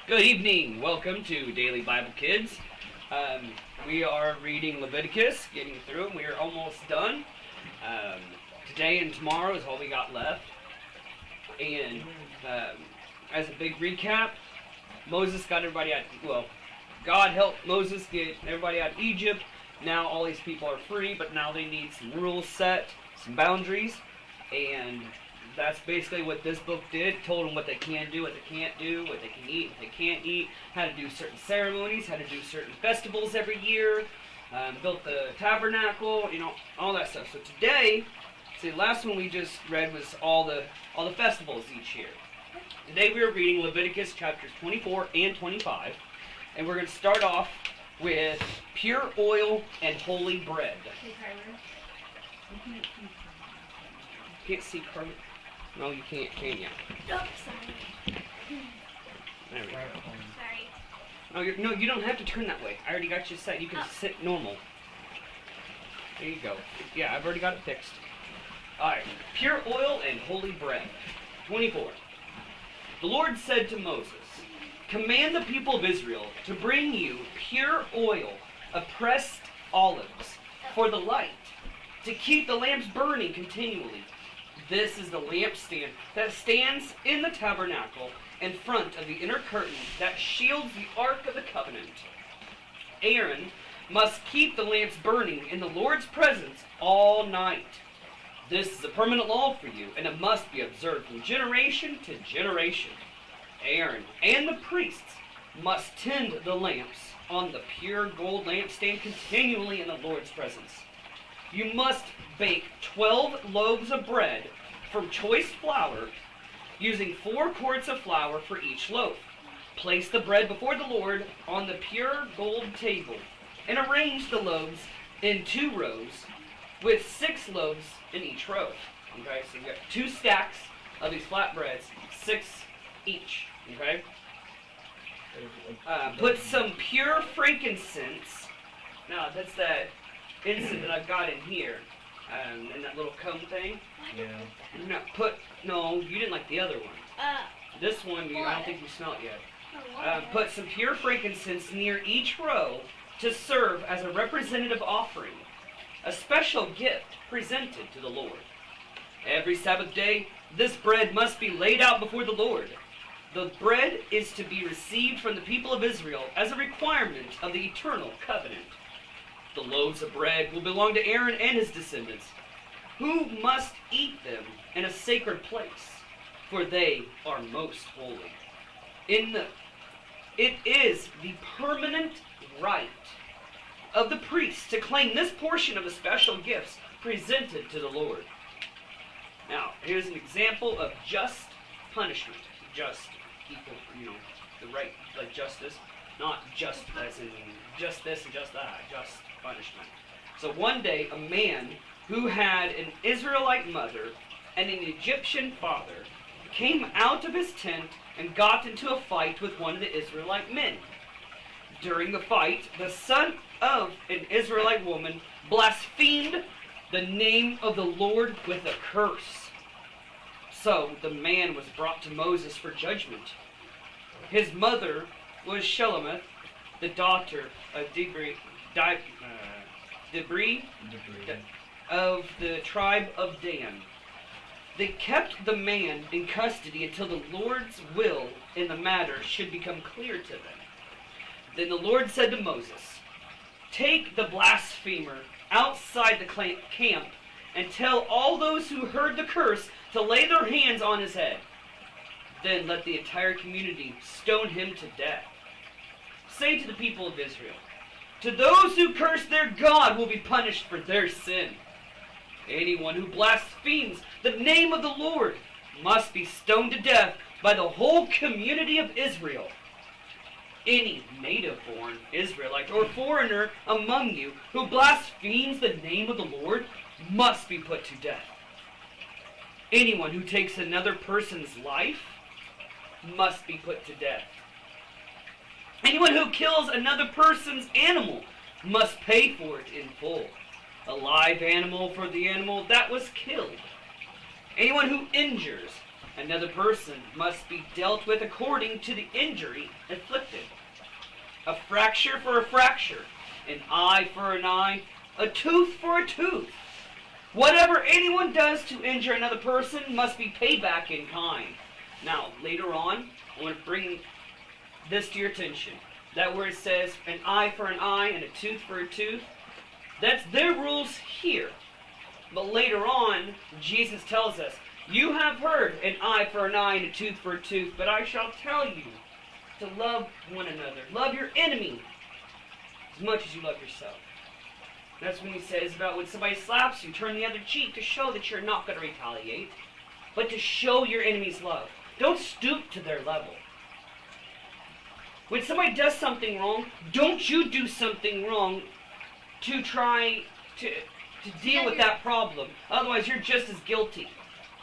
Good evening. Welcome to Daily Bible Kids. We are reading Leviticus, getting through, and we are almost done. Today and tomorrow is all we got left. And as a big recap, Moses got everybody out. Well, God helped Moses get everybody out of Egypt. Now all these people are free, but now they need some rules set, some boundaries, and that's basically what this book did. Told them what they can do, what they can't do, what they can eat, what they can't eat, how to do certain ceremonies, how to do certain festivals every year, built the tabernacle, all that stuff. So today, the last one we just read was all the festivals each year. Today we are reading Leviticus chapters 24 and 25, and we're going to start off with pure oil and holy bread. Can't see Carmen. No, you can't, can you? Oh, sorry. There we go. Sorry. No, you don't have to turn that way. I already got you set. You can sit normal. There you go. Yeah, I've already got it fixed. Alright. Pure oil and holy bread. 24. The Lord said to Moses, "Command the people of Israel to bring you pure oil of pressed olives for the light, to keep the lamps burning continually. This is the lampstand that stands in the tabernacle in front of the inner curtain that shields the ark of the covenant. Aaron must keep the lamps burning in the Lord's presence all night. This is a permanent law for you, and it must be observed from generation to generation. Aaron and the priests must tend the lamps on the pure gold lampstand continually in the Lord's presence. You must bake 12 loaves of bread from choice flour, using 4 quarts of flour for each loaf. Place the bread before the Lord on the pure gold table, and arrange the loaves in 2 rows, with 6 loaves in each row." Okay, so you've got 2 stacks of these flat breads, 6 each. Okay? Put some pure frankincense. Now, that's that incense that I've got in here. In that little cone thing. Yeah. No, you didn't like the other one. This one, I don't think you smell it yet. Put some pure frankincense near each row to serve as a representative offering, a special gift presented to the Lord. Every Sabbath day, this bread must be laid out before the Lord. The bread is to be received from the people of Israel as a requirement of the eternal covenant. The loaves of bread will belong to Aaron and his descendants, who must eat them in a sacred place, for they are most holy. It is the permanent right of the priests to claim this portion of the special gifts presented to the Lord. Now, here's an example of just punishment. Just equal, the right, like justice. Not just as in just this and just that, just punishment. So one day, a man who had an Israelite mother and an Egyptian father came out of his tent and got into a fight with one of the Israelite men. During the fight, the son of an Israelite woman blasphemed the name of the Lord with a curse. So the man was brought to Moses for judgment. His mother was Shelomith, the daughter of Debri of the tribe of Dan. They kept the man in custody until the Lord's will in the matter should become clear to them. Then the Lord said to Moses, "Take the blasphemer outside the camp and tell all those who heard the curse to lay their hands on his head. Then let the entire community stone him to death. Say to the people of Israel, to those who curse their God will be punished for their sin. Anyone who blasphemes the name of the Lord must be stoned to death by the whole community of Israel. Any native-born Israelite or foreigner among you who blasphemes the name of the Lord must be put to death. Anyone who takes another person's life must be put to death. Anyone who kills another person's animal must pay for it in full. A live animal for the animal that was killed. Anyone who injures another person must be dealt with according to the injury inflicted. A fracture for a fracture, an eye for an eye, a tooth for a tooth. Whatever anyone does to injure another person must be paid back in kind. Now, later on, I want to bring this to your attention. That where it says an eye for an eye and a tooth for a tooth, that's their rules here. But later on, Jesus tells us, you have heard an eye for an eye and a tooth for a tooth, but I shall tell you to love one another. Love your enemy as much as you love yourself. That's when he says about when somebody slaps you, turn the other cheek to show that you're not going to retaliate, but to show your enemy's love. Don't stoop to their level. When somebody does something wrong, don't you do something wrong to try to deal with that problem. Otherwise, you're just as guilty.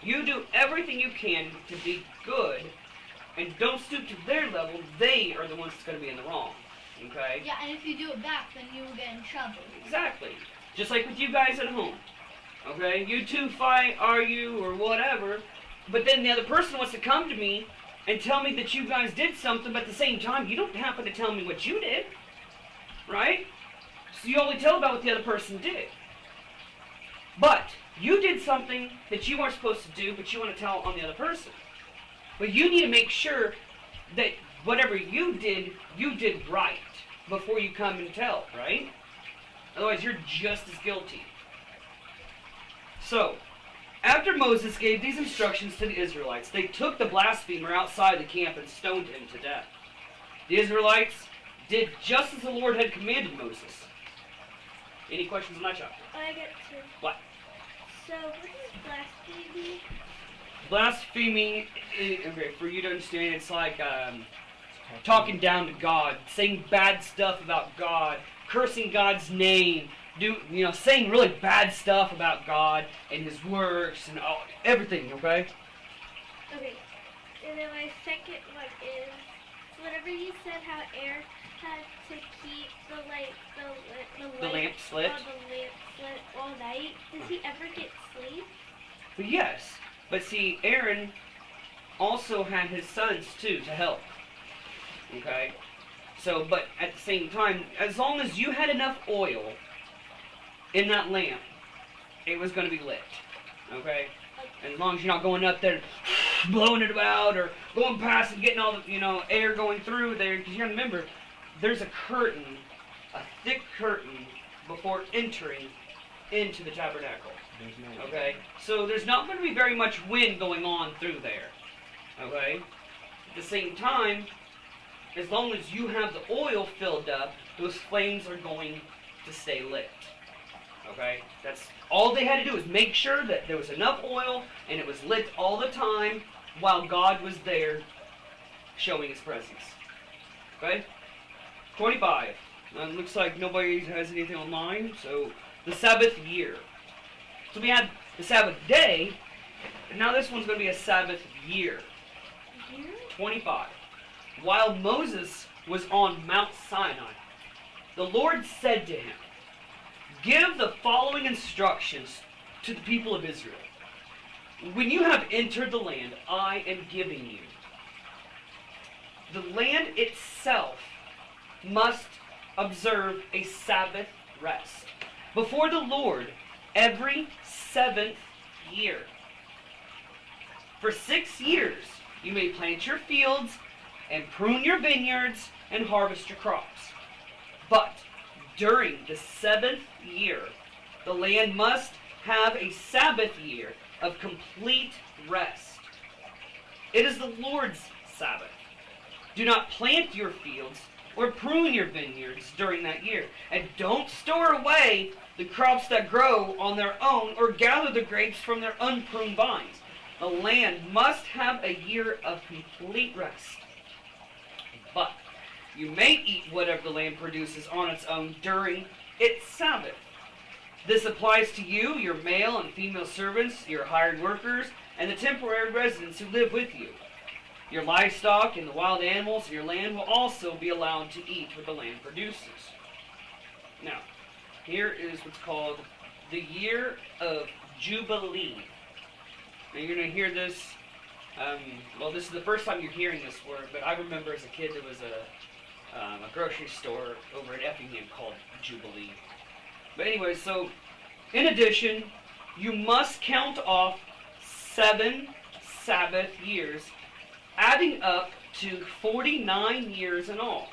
You do everything you can to be good, and don't stoop to their level. They are the ones that's going to be in the wrong. Okay? Yeah, and if you do it back, then you will get in trouble. Exactly. Just like with you guys at home. Okay? You two fight, argue, or whatever, but then the other person wants to come to me and tell me that you guys did something, but at the same time, you don't happen to tell me what you did. Right? So you only tell about what the other person did. But you did something that you weren't supposed to do, but you want to tell on the other person. But you need to make sure that whatever you did right before you come and tell, right? Otherwise, you're just as guilty. So, after Moses gave these instructions to the Israelites, they took the blasphemer outside the camp and stoned him to death. The Israelites did just as the Lord had commanded Moses. Any questions on that chapter? I get to. What? So, what is blasphemy? Blaspheming, okay, for you to understand, it's like talking down to God, saying bad stuff about God, cursing God's name, saying really bad stuff about God and His works and everything. Okay. Okay. And then my second one is whenever you said how Aaron had to keep the light The lamp lit. the lamp slit all night. Does he ever get sleep? But yes, but see, Aaron also had his sons too to help. Okay. So, but at the same time, as long as you had enough oil in that lamp, it was going to be lit. Okay? As long as you're not going up there blowing it about or going past and getting all the, air going through there. Because you got to remember, there's a curtain, a thick curtain, before entering into the tabernacle. Okay? So there's not going to be very much wind going on through there. Okay? At the same time, as long as you have the oil filled up, those flames are going to stay lit. Okay? That's all they had to do is make sure that there was enough oil and it was lit all the time while God was there showing His presence. Okay? 25. It looks like nobody has anything online. So, the Sabbath year. So we had the Sabbath day, and now this one's going to be a Sabbath year. 25. While Moses was on Mount Sinai, the Lord said to him, "Give the following instructions to the people of Israel. When you have entered the land I am giving you, the land itself must observe a Sabbath rest before the Lord every 7th year. For 6 years you may plant your fields and prune your vineyards and harvest your crops. But during the 7th year, the land must have a Sabbath year of complete rest. It is the Lord's Sabbath. Do not plant your fields or prune your vineyards during that year. And don't store away the crops that grow on their own or gather the grapes from their unpruned vines. The land must have a year of complete rest. But you may eat whatever the land produces on its own during its Sabbath. This applies to you, your male and female servants, your hired workers, and the temporary residents who live with you. Your livestock and the wild animals of your land will also be allowed to eat what the land produces." Now, here is what's called the year of Jubilee. Now you're going to hear this Well, this is the first time you're hearing this word, but I remember as a kid there was a grocery store over in Effingham called Jubilee. But anyway, so in addition, you must count off 7 Sabbath years, adding up to 49 years in all.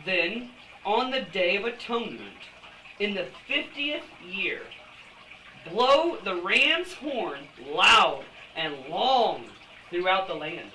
Then, on the Day of Atonement, in the 50th year, blow the ram's horn loud and long throughout the land.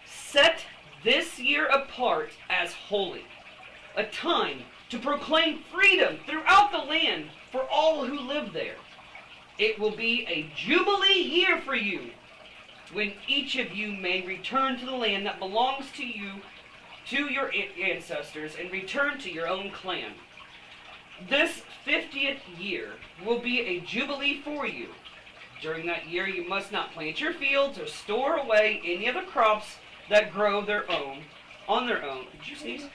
Set this year apart as holy, a time to proclaim freedom throughout the land for all who live there. It will be a jubilee year for you, when each of you may return to the land that belongs to you, to your ancestors, and return to your own clan. This 50th year will be a jubilee for you. During that year you must not plant your fields or store away any of the crops that grow on their own. Did you sneeze?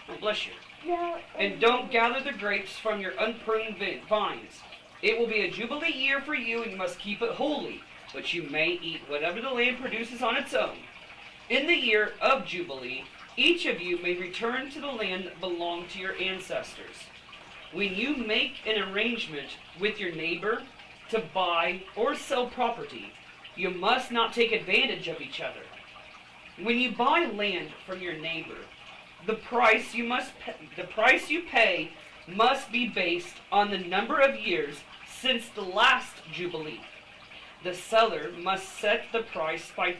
Oh, bless you. No. And don't gather the grapes from your unpruned vines. It will be a jubilee year for you, and you must keep it holy, but you may eat whatever the land produces on its own. In the year of jubilee, each of you may return to the land that belonged to your ancestors. When you make an arrangement with your neighbor to buy or sell property, you must not take advantage of each other. When you buy land from your neighbor, the price you pay must be based on the number of years since the last jubilee. The seller must set the price by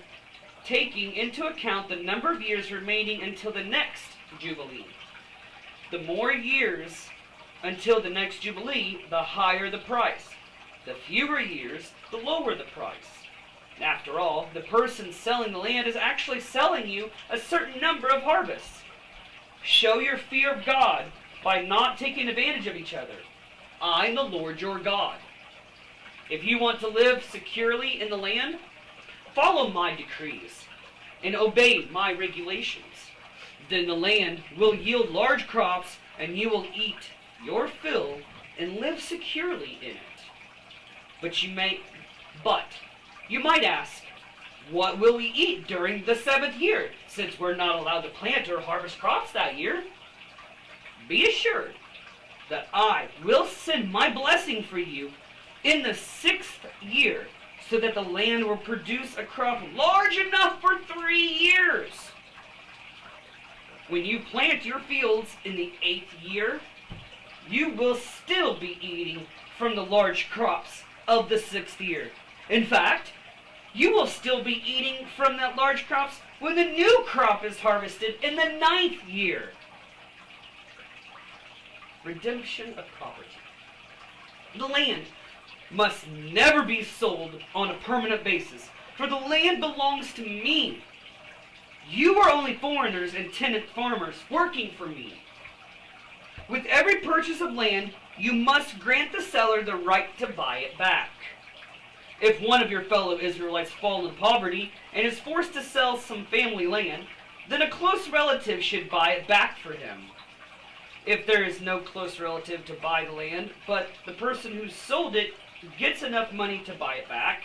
taking into account the number of years remaining until the next jubilee. The more years until the next jubilee, the higher the price. The fewer years, the lower the price. After all, the person selling the land is actually selling you a certain number of harvests. Show your fear of God by not taking advantage of each other. I am the Lord your God. If you want to live securely in the land, follow my decrees and obey my regulations. Then the land will yield large crops, and you will eat your fill and live securely in it. But you might ask, what will we eat during the 7th year, since we're not allowed to plant or harvest crops that year? Be assured that I will send my blessing for you in the 6th year, so that the land will produce a crop large enough for 3 years. When you plant your fields in the 8th year, you will still be eating from the large crops of the 6th year. In fact, you will still be eating from that large crops when the new crop is harvested in the 9th year. Redemption of property. The land must never be sold on a permanent basis, for the land belongs to me. You are only foreigners and tenant farmers working for me. With every purchase of land, you must grant the seller the right to buy it back. If one of your fellow Israelites falls in poverty and is forced to sell some family land, then a close relative should buy it back for him. If there is no close relative to buy the land, but the person who sold it gets enough money to buy it back,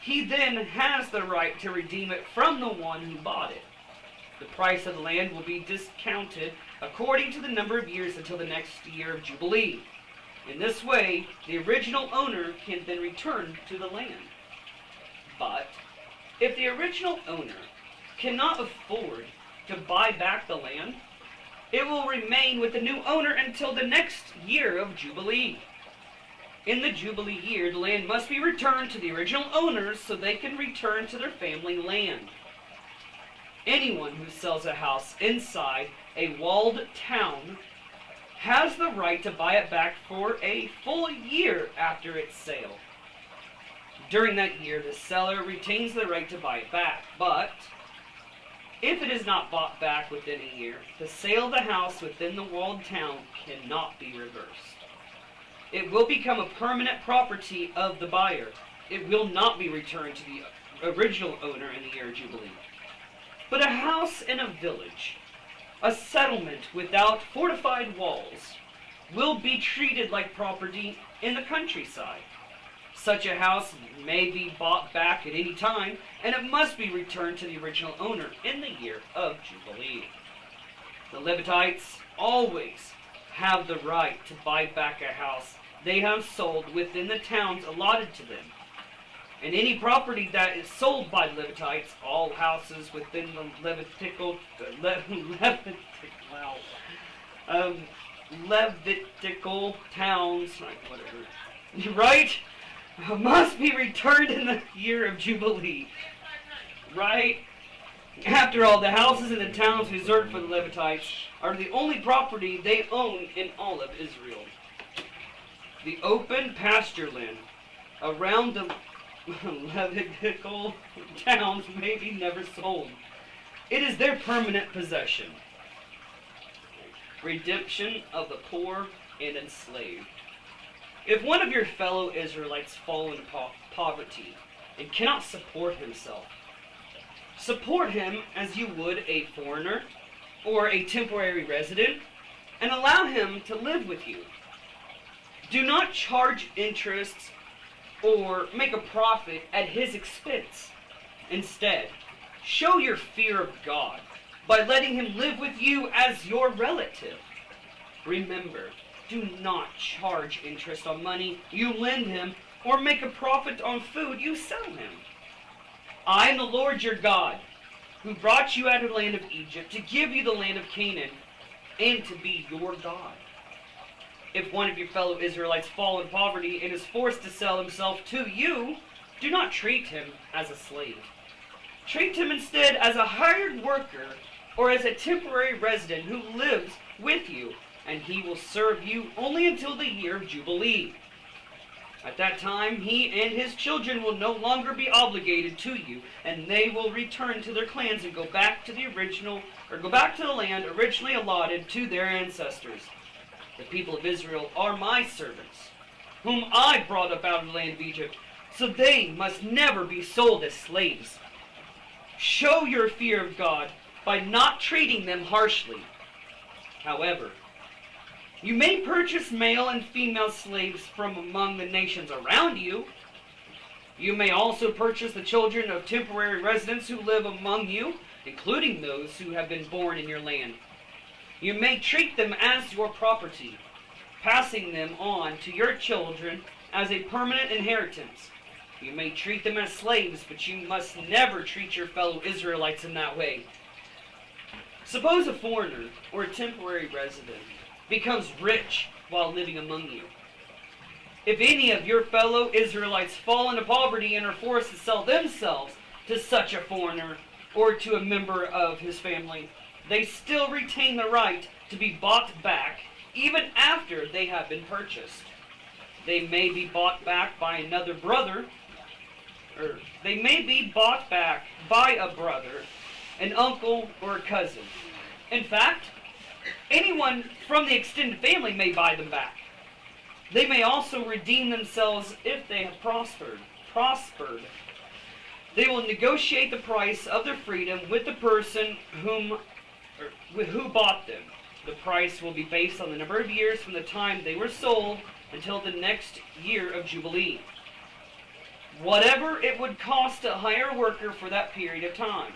he then has the right to redeem it from the one who bought it. The price of the land will be discounted according to the number of years until the next year of Jubilee. In this way, the original owner can then return to the land. But if the original owner cannot afford to buy back the land, it will remain with the new owner until the next year of Jubilee. In the Jubilee year, the land must be returned to the original owners so they can return to their family land. Anyone who sells a house inside a walled town has the right to buy it back for a full year after its sale. During that year, the seller retains the right to buy it back, but if it is not bought back within a year, the sale of the house within the walled town cannot be reversed. It will become a permanent property of the buyer. It will not be returned to the original owner in the year of Jubilee. But a house in a village, a settlement without fortified walls, will be treated like property in the countryside. Such a house may be bought back at any time, and it must be returned to the original owner in the year of Jubilee. The Levites always have the right to buy back a house they have sold within the towns allotted to them. And any property that is sold by the Levites, all houses within the Levitical towns, right, must be returned in the year of Jubilee. Right? After all, the houses and the towns reserved for the Levites are the only property they own in all of Israel. The open pasture land around the Levitical towns may be never sold. It is their permanent possession. Redemption of the poor and enslaved. If one of your fellow Israelites fall into poverty and cannot support himself, support him as you would a foreigner or a temporary resident, and allow him to live with you. Do not charge interest or make a profit at his expense. Instead, show your fear of God by letting him live with you as your relative. Remember, do not charge interest on money you lend him or make a profit on food you sell him. I am the Lord your God, who brought you out of the land of Egypt to give you the land of Canaan and to be your God. If one of your fellow Israelites fall in poverty and is forced to sell himself to you, do not treat him as a slave. Treat him instead as a hired worker or as a temporary resident who lives with you, and he will serve you only until the year of Jubilee. At that time, he and his children will no longer be obligated to you, and they will return to their clans and go back to the land originally allotted to their ancestors. The people of Israel are my servants, whom I brought up out of the land of Egypt, so they must never be sold as slaves. Show your fear of God by not treating them harshly. However, you may purchase male and female slaves from among the nations around you. You may also purchase the children of temporary residents who live among you, including those who have been born in your land. You may treat them as your property, passing them on to your children as a permanent inheritance. You may treat them as slaves, but you must never treat your fellow Israelites in that way. Suppose a foreigner or a temporary resident becomes rich while living among you. If any of your fellow Israelites fall into poverty and are forced to sell themselves to such a foreigner or to a member of his family, they still retain the right to be bought back even after they have been purchased. They may be bought back by another brother, or they may be bought back by a brother, an uncle, or a cousin. In fact, anyone from the extended family may buy them back. They may also redeem themselves if they have prospered. They will negotiate the price of their freedom with the person who bought them. The price will be based on the number of years from the time they were sold until the next year of Jubilee. Whatever it would cost to hire a worker for that period of time.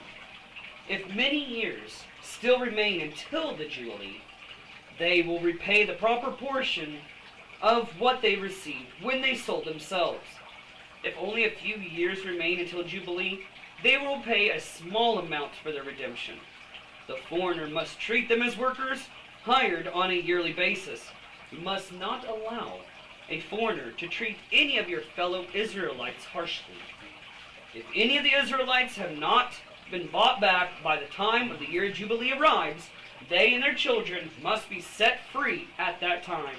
If many years still remain until the Jubilee, they will repay the proper portion of what they received when they sold themselves. If only a few years remain until Jubilee, they will pay a small amount for their redemption. The foreigner must treat them as workers hired on a yearly basis. You must not allow a foreigner to treat any of your fellow Israelites harshly. If any of the Israelites have not been bought back by the time of the year of Jubilee arrives, they and their children must be set free at that time.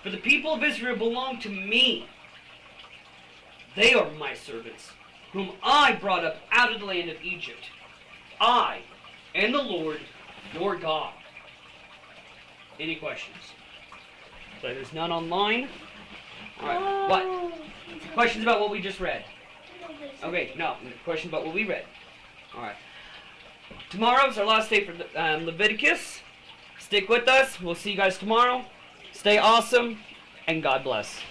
For the people of Israel belong to me. They are my servants, whom I brought up out of the land of Egypt. I am the Lord, your God. Any questions? So there's none online. All right. What? Questions about what we just read? Okay, no. Questions about what we read. All right. Tomorrow's our last day for Leviticus. Stick with us. We'll see you guys tomorrow. Stay awesome, and God bless.